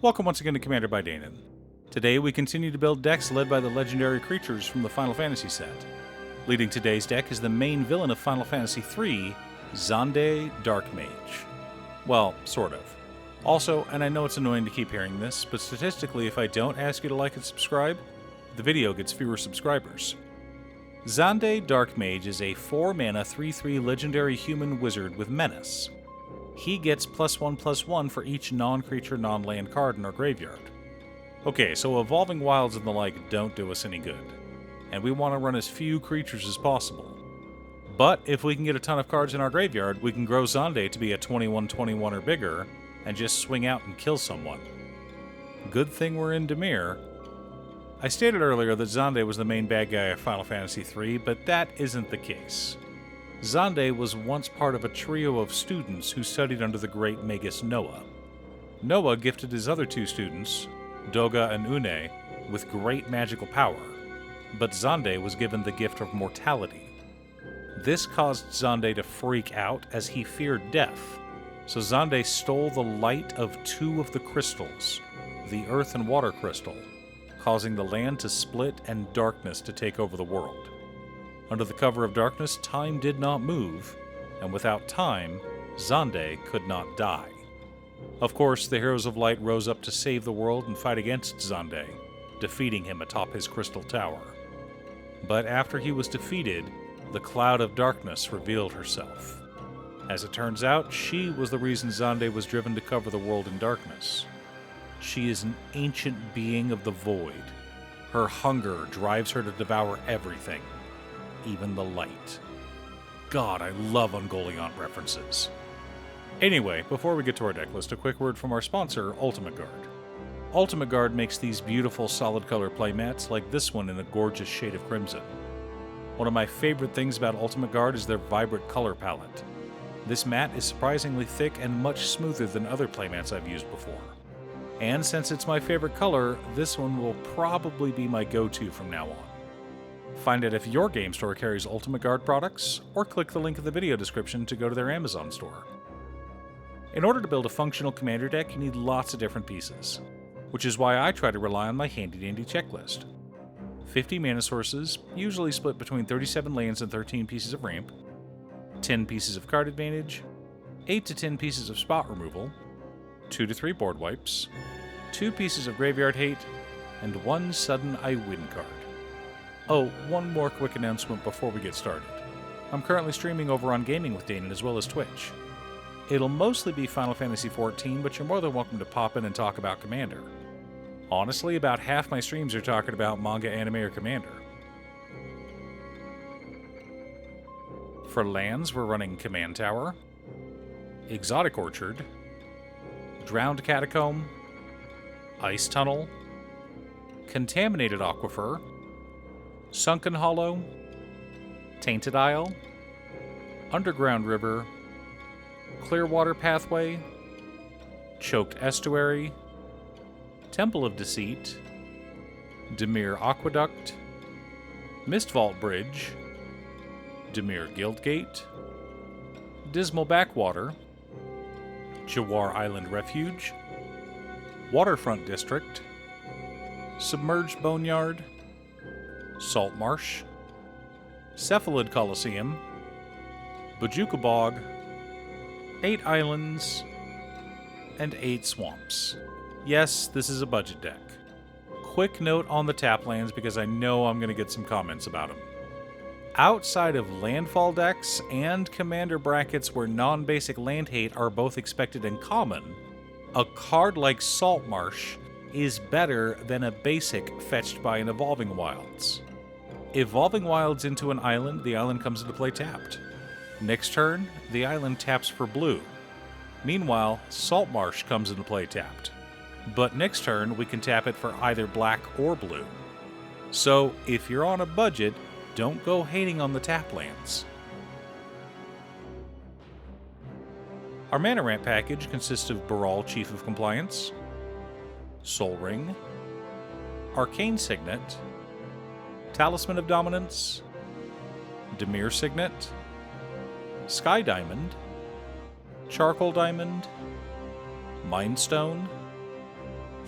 Welcome once again to Commander by Danon. Today we continue to build decks led by the legendary creatures from the Final Fantasy set. Leading today's deck is the main villain of Final Fantasy III, Xande Dark Mage. Well, sort of. Also, and I know it's annoying to keep hearing this, but statistically if I don't ask you to like and subscribe, the video gets fewer subscribers. Xande Dark Mage is a 4-mana 3/3 legendary human wizard with Menace. He gets +1/+1 for each non-creature, non-land card in our graveyard. Okay, so Evolving Wilds and the like don't do us any good, and we want to run as few creatures as possible. But if we can get a ton of cards in our graveyard, we can grow Xande to be a 21/21 or bigger, and just swing out and kill someone. Good thing we're in Dimir. I stated earlier that Xande was the main bad guy of Final Fantasy III, but that isn't the case. Xande was once part of a trio of students who studied under the great magus Noah. Noah gifted his other two students, Doga and Une, with great magical power, but Xande was given the gift of mortality. This caused Xande to freak out as he feared death, so Xande stole the light of two of the crystals, the earth and water crystal, causing the land to split and darkness to take over the world. Under the cover of darkness, time did not move, and without time, Xande could not die. Of course, the Heroes of Light rose up to save the world and fight against Xande, defeating him atop his crystal tower. But after he was defeated, the Cloud of Darkness revealed herself. As it turns out, she was the reason Xande was driven to cover the world in darkness. She is an ancient being of the void. Her hunger drives her to devour everything, even the light. God, I love Ungoliant references. Anyway, before we get to our deck list, a quick word from our sponsor, Ultimate Guard. Ultimate Guard makes these beautiful solid color playmats like this one in a gorgeous shade of crimson. One of my favorite things about Ultimate Guard is their vibrant color palette. This mat is surprisingly thick and much smoother than other playmats I've used before. And since it's my favorite color, this one will probably be my go-to from now on. Find out if your game store carries Ultimate Guard products, or click the link in the video description to go to their Amazon store. In order to build a functional commander deck, you need lots of different pieces, which is why I try to rely on my handy-dandy checklist. 50 mana sources, usually split between 37 lands and 13 pieces of ramp, 10 pieces of card advantage, 8 to 10 pieces of spot removal, 2 to 3 board wipes, 2 pieces of graveyard hate, and 1 sudden I win card. Oh, one more quick announcement before we get started. I'm currently streaming over on Gaming with Danon as well as Twitch. It'll mostly be Final Fantasy XIV, but you're more than welcome to pop in and talk about Commander. Honestly, about half my streams are talking about manga, anime, or Commander. For lands, we're running Command Tower, Exotic Orchard, Drowned Catacomb, Ice Tunnel, Contaminated Aquifer, Sunken Hollow, Tainted Isle, Underground River, Clearwater Pathway, Choked Estuary, Temple of Deceit, Dimir Aqueduct, Mistvault Bridge, Dimir Guildgate, Dismal Backwater, Jawar Island Refuge, Waterfront District, Submerged Boneyard, Salt Marsh, Cephalid Coliseum, Bojuka Bog, 8 islands, and 8 swamps. Yes, this is a budget deck. Quick note on the tap lands because I know I'm going to get some comments about them. Outside of landfall decks and commander brackets where non-basic land hate are both expected and common, a card like Salt Marsh is better than a basic fetched by an Evolving Wilds. Evolving Wilds into an island, the island comes into play tapped. Next turn, the island taps for blue. Meanwhile, Salt Marsh comes into play tapped. But next turn, we can tap it for either black or blue. So, if you're on a budget, don't go hating on the tap lands. Our mana ramp package consists of Baral, Chief of Compliance, Soul Ring, Arcane Signet, Talisman of Dominance, Dimir Signet, Sky Diamond, Charcoal Diamond, Mind Stone,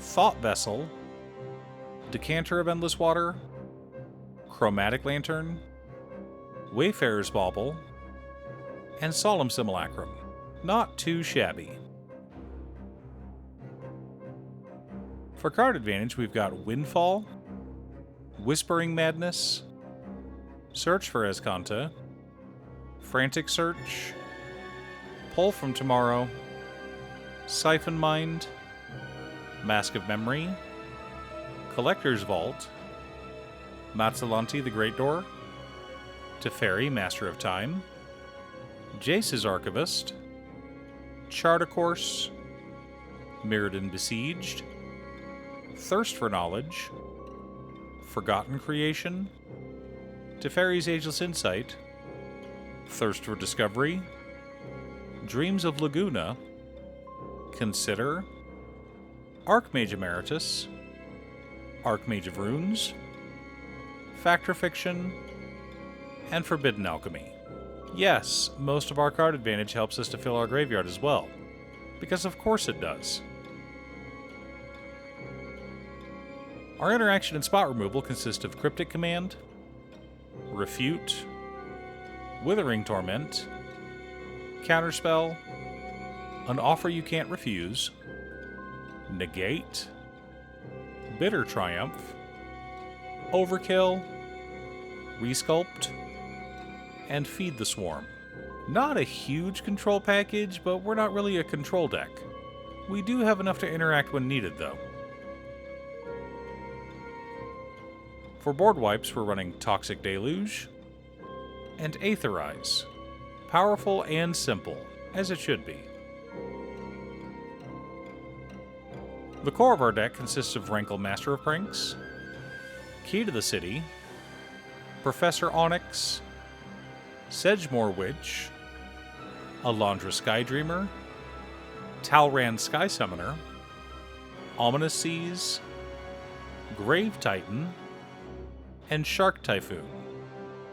Thought Vessel, Decanter of Endless Water, Chromatic Lantern, Wayfarer's Bauble, and Solemn Simulacrum. Not too shabby. For card advantage, we've got Windfall, Whispering Madness, Search for Azcanta, Frantic Search, Pull from Tomorrow, Siphon Mind, Mask of Memory, Collector's Vault, Matsalanti the Great Door, Teferi Master of Time, Jace's Archivist, Chart a Course, Mirrodin Besieged, Thirst for Knowledge, Forgotten Creation, Teferi's Ageless Insight, Thirst for Discovery, Dreams of Laguna, Consider, Archmage Emeritus, Archmage of Runes, Factor Fiction, and Forbidden Alchemy. Yes, most of our card advantage helps us to fill our graveyard as well, because of course it does. Our interaction and spot removal consist of Cryptic Command, Refute, Withering Torment, Counterspell, An Offer You Can't Refuse, Negate, Bitter Triumph, Overkill, Resculpt, and Feed the Swarm. Not a huge control package, but we're not really a control deck. We do have enough to interact when needed, though. For board wipes, we're running Toxic Deluge and Aetherize. Powerful and simple, as it should be. The core of our deck consists of Rankle Master of Pranks, Key to the City, Professor Onyx, Sedgemoor Witch, Alondra Skydreamer, Talran Sky Summoner, Ominous Seas, Grave Titan, and Shark Typhoon.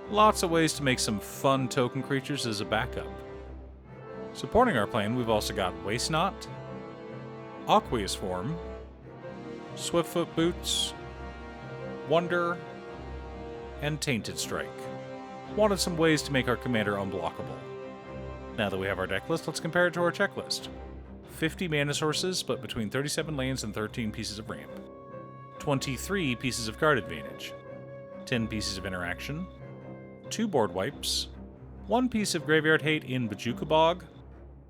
Lots of ways to make some fun token creatures as a backup. Supporting our plan, we've also got Waste Knot, Aqueous Form, Swiftfoot Boots, Wonder, and Tainted Strike. Wanted some ways to make our commander unblockable. Now that we have our deck list, let's compare it to our checklist. 50 mana sources, split between 37 lands and 13 pieces of ramp. 23 pieces of card advantage. 10 pieces of interaction. 2 board wipes. 1 piece of graveyard hate in Bajuka Bog.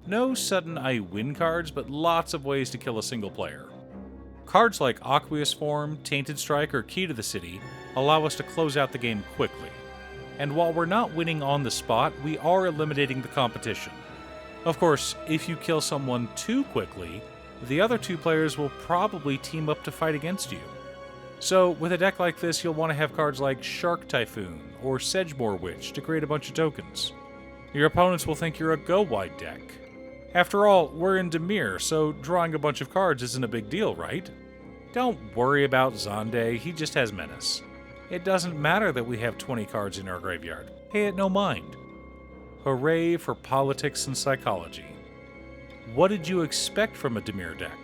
No sudden I win cards, but lots of ways to kill a single player. Cards like Aqueous Form, Tainted Strike, or Key to the City allow us to close out the game quickly. And while we're not winning on the spot, we are eliminating the competition. Of course, if you kill someone too quickly, the other 2 players will probably team up to fight against you. So, with a deck like this, you'll want to have cards like Shark Typhoon or Sedgemoor Witch to create a bunch of tokens. Your opponents will think you're a go-wide deck. After all, we're in Dimir, so drawing a bunch of cards isn't a big deal, right? Don't worry about Xande, he just has Menace. It doesn't matter that we have 20 cards in our graveyard. Pay it no mind. Hooray for politics and psychology. What did you expect from a Dimir deck?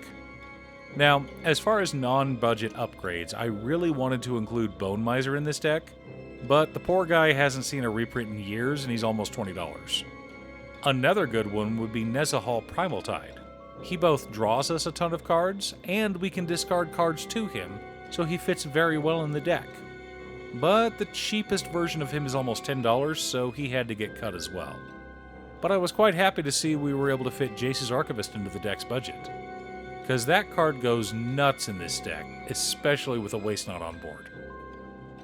Now, as far as non-budget upgrades, I really wanted to include Bone Miser in this deck, but the poor guy hasn't seen a reprint in years and he's almost $20. Another good one would be Nezahal Primal Tide. He both draws us a ton of cards, and we can discard cards to him, so he fits very well in the deck. But the cheapest version of him is almost $10, so he had to get cut as well. But I was quite happy to see we were able to fit Jace's Archivist into the deck's budget, because that card goes nuts in this deck, especially with a Waste Knot on board.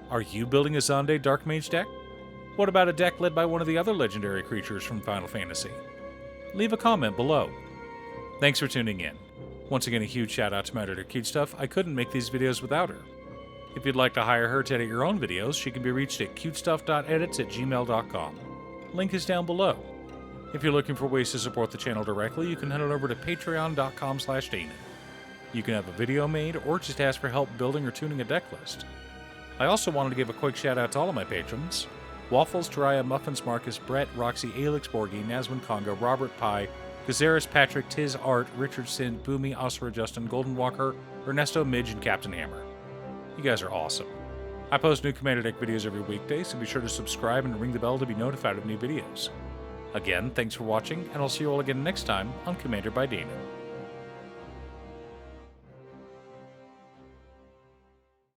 Are you building a Xande Dark Mage deck? What about a deck led by one of the other legendary creatures from Final Fantasy? Leave a comment below. Thanks for tuning in. Once again, a huge shout out to my editor Cutestuff. I couldn't make these videos without her. If you'd like to hire her to edit your own videos, she can be reached at cutestuff.edits@gmail.com. Link is down below. If you're looking for ways to support the channel directly, you can head on over to patreon.com/Danon. You can have a video made or just ask for help building or tuning a deck list. I also wanted to give a quick shout out to all of my patrons: Waffles, Jiraiya, Muffins, Marcus, Brett, Roxy, Alix, Borgie, Nazwin, Congo, Robert, Pye, Gazaris, Patrick, Tiz, Art, Richardson, Boomy, Osra, Justin, Golden Walker, Ernesto, Midge, and Captain Hammer. You guys are awesome. I post new Commander Deck videos every weekday, so be sure to subscribe and ring the bell to be notified of new videos. Again, thanks for watching, and I'll see you all again next time on Commander by Danon.